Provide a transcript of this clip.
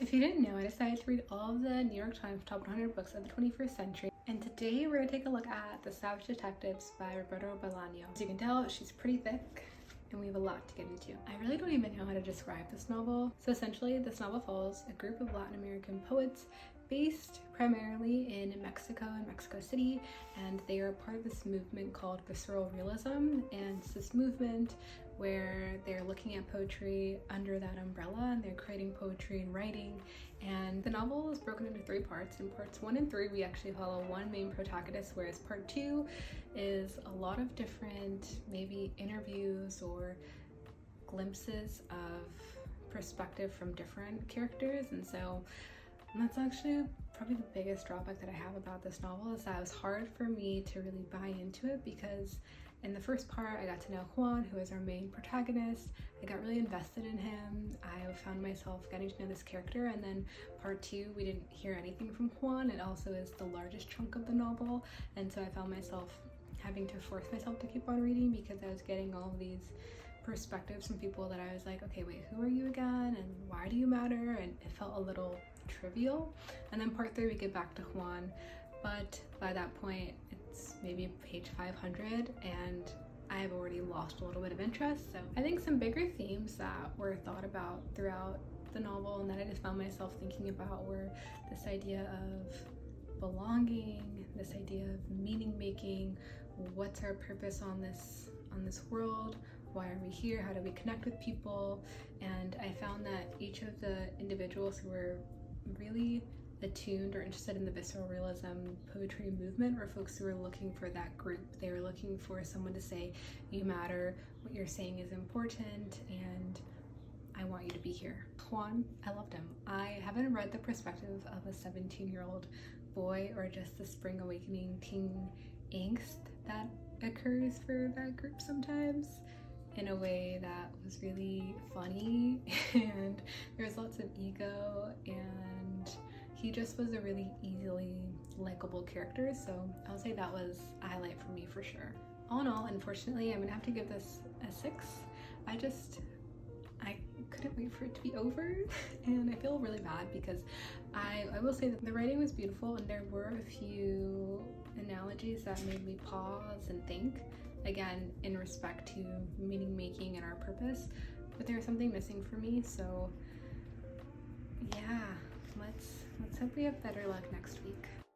If you didn't know, I decided to read all of the New York Times top 100 books of the 21st century, and today we're going to take a look at The Savage Detectives by Roberto Bolaño. As you can tell, she's pretty thick, and we have a lot to get into. I really don't even know how to describe this novel. So essentially, this novel follows a group of Latin American poets based primarily in Mexico and Mexico City, and they are part of this movement called visceral realism, and it's this movement where they're looking at poetry under that umbrella, and they're creating poetry and writing. And the novel is broken into 3 parts. In parts 1 and 3 we actually follow one main protagonist, whereas part 2 is a lot of different maybe interviews or glimpses of perspective from different characters. And so that's actually probably the biggest drawback that I have about this novel, is that it was hard for me to really buy into it, because in the first part I got to know Juan, who is our main protagonist. I got really invested in him. I found myself getting to know this character, and then part 2 we didn't hear anything from Juan. It also is the largest chunk of the novel, and so I found myself having to force myself to keep on reading, because I was getting all of these perspectives from people that I was like, okay, wait, who are you again, and why do you matter? And it felt a little trivial. And then part 3 we get back to Juan, but by that point it's maybe page 500 and I have already lost a little bit of interest. So I think some bigger themes that were thought about throughout the novel and that I just found myself thinking about were this idea of belonging, this idea of meaning making, what's our purpose on this world, why are we here, how do we connect with people. And I found that each of the individuals who were really attuned or interested in the visceral realism poetry movement were folks who were looking for that group. They were looking for someone to say, you matter, what you're saying is important, and I want you to be here. Juan, I loved him. I haven't read the perspective of a 17-year-old boy or just the spring awakening teen angst that occurs for that group sometimes, in a way that was really funny and there's lots of ego, and he just was a really easily likable character. So I would say that was a highlight for me for sure. All in all, unfortunately, I'm gonna have to give this a 6. I couldn't wait for it to be over and I feel really bad, because I will say that the writing was beautiful and there were a few analogies that made me pause and think, again in respect to meaning making and our purpose, but there was something missing for me. So yeah, let's hope we have better luck next week.